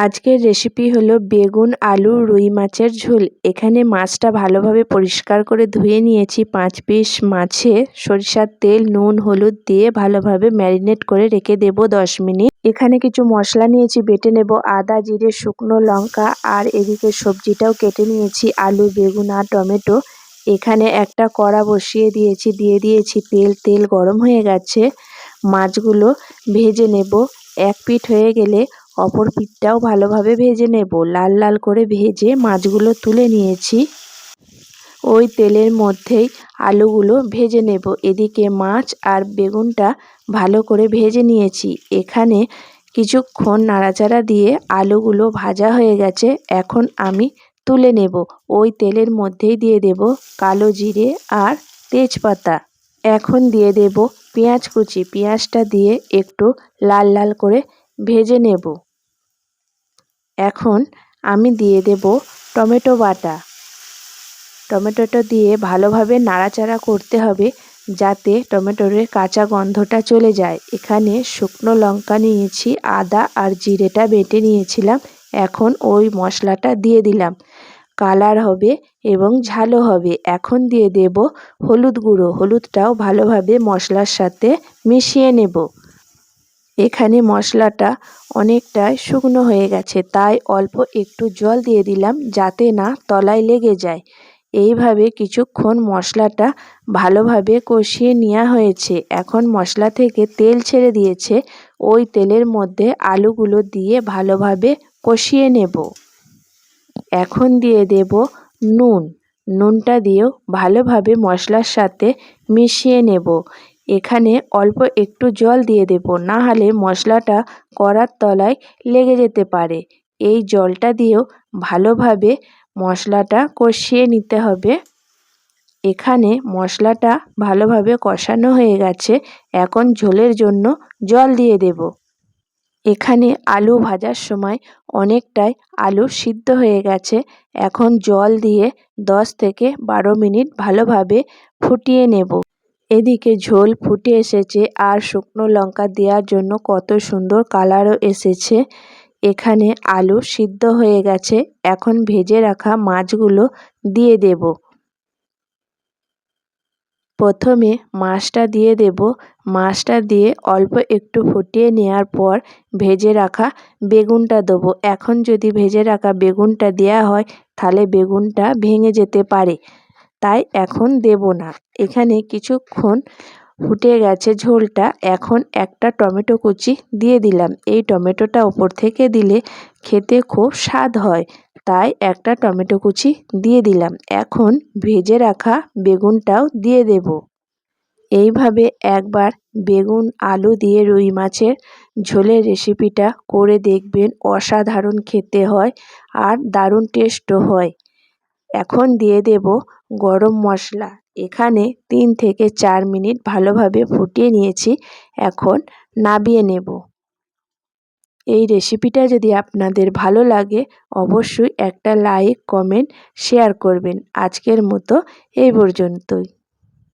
আজকের রেসিপি হলো বেগুন আলু রুই মাছের ঝোল। এখানে মাছটা ভালোভাবে পরিষ্কার করে ধুয়ে নিয়েছি। 5 পিস মাছে সরিষার তেল নুন হলুদ দিয়ে ভালোভাবে ম্যারিনেট করে রেখে দেব 10 মিনিট। এখানে কিছু মশলা নিয়েছি, বেটে নেব আদা জিরে শুকনো লঙ্কা, আর এদিকে সবজিটাও কেটে নিয়েছি আলু বেগুন আর টমেটো। এখানে একটা কড়া বসিয়ে দিয়েছি, দিয়ে দিয়েছি তেল। তেল গরম হয়ে গেছে, মাছগুলো ভেজে নেব। এক পিঠ হয়ে গেলে অপর পিঠটাও ভালোভাবে ভেজে নেব। লাল লাল করে ভেজে মাছগুলো তুলে নিয়েছি। ওই তেলের মধ্যেই আলুগুলো ভেজে নেব। এদিকে মাছ আর বেগুনটা ভালো করে ভেজে নিয়েছি। এখানে কিছুক্ষণ নাড়াচাড়া দিয়ে আলুগুলো ভাজা হয়ে গেছে। এখন আমি তুলে নেব। ওই তেলের মধ্যেই দিয়ে দেব কালো জিরে আর তেজপাতা। এখন দিয়ে দেব পেঁয়াজ কুচি। পেঁয়াজটা দিয়ে একটু লাল লাল করে ভেজে নেব। এখন আমি দিয়ে দেব টমেটো বাটা। টমেটোটা দিয়ে ভালোভাবে নাড়াচাড়া করতে হবে যাতে টমেটোর কাঁচা গন্ধটা চলে যায়। এখানে শুকনো লঙ্কা নিয়েছি, আদা আর জিরেটা বেটে নিয়েছিলাম। এখন ওই মশলাটা দিয়ে দিলাম। কালার হবে এবং ঝালও হবে। এখন দিয়ে দেব হলুদ গুঁড়ো। হলুদটাও ভালোভাবে মশলার সাথে মিশিয়ে নেব। এখানে মশলাটা অনেকটাই শুকনো হয়ে গেছে, তাই অল্প একটু জল দিয়ে দিলাম যাতে না তলায় লেগে যায়। এইভাবে কিছুক্ষণ মশলাটা ভালোভাবে কষিয়ে নেওয়া হয়েছে। এখন মশলা থেকে তেল ছেড়ে দিয়েছে। ওই তেলের মধ্যে আলুগুলো দিয়ে ভালোভাবে কষিয়ে নেব। এখন দিয়ে দেব নুন। নুনটা দিয়েও ভালোভাবে মশলার সাথে মিশিয়ে নেব। এখানে অল্প একটু জল দিয়ে দেব, না হলে মশলাটা কড়ার তলায় লেগে যেতে পারে। এই জলটা দিয়েও ভালোভাবে মশলাটা কষিয়ে নিতে হবে। এখানে মশলাটা ভালোভাবে কষানো হয়ে গেছে। এখন ঝোলের জন্য জল দিয়ে দেব। এখানে আলু ভাজার সময় অনেকটাই আলু সিদ্ধ হয়ে গেছে। এখন জল দিয়ে 10 থেকে 12 মিনিট ভালোভাবে ফুটিয়ে নেব। এদিকে ঝোল ফুটে এসেছে আর শুকনো লঙ্কা দেওয়ার জন্য কত সুন্দর কালারও এসেছে। এখানে আলু সিদ্ধ হয়ে গেছে। এখন ভেজে রাখা মাছগুলো দিয়ে দেব। প্রথমে মাছটা দিয়ে দেব। মাছটা দিয়ে অল্প একটু ফুটিয়ে নেওয়ার পর ভেজে রাখা বেগুনটা দেবো। এখন যদি ভেজে রাখা বেগুনটা দেওয়া হয় তাহলে বেগুনটা ভেঙে যেতে পারে, তাই এখন দেব না। এখানে কিছুক্ষণ ফুটে গেছে ঝোলটা। এখন একটা টমেটো কুচি দিয়ে দিলাম। এই টমেটোটা ওপর থেকে দিলে খেতে খুব স্বাদ হয়, তাই একটা টমেটো কুচি দিয়ে দিলাম। এখন ভেজে রাখা বেগুনটাও দিয়ে দেব। এইভাবে একবার বেগুন আলু দিয়ে রুই মাছের ঝোলের রেসিপিটা করে দেখবেন। অসাধারণ খেতে হয় আর দারুণ টেস্টও হয়। এখন দিয়ে দেব গরম মশলা। এখানে 3 থেকে 4 মিনিট ভালোভাবে ফুটিয়ে নিয়েছি। এখন নামিয়ে নেব। এই রেসিপিটা যদি আপনাদের ভালো লাগে অবশ্যই একটা লাইক কমেন্ট শেয়ার করবেন। আজকের মতো এই পর্যন্তই।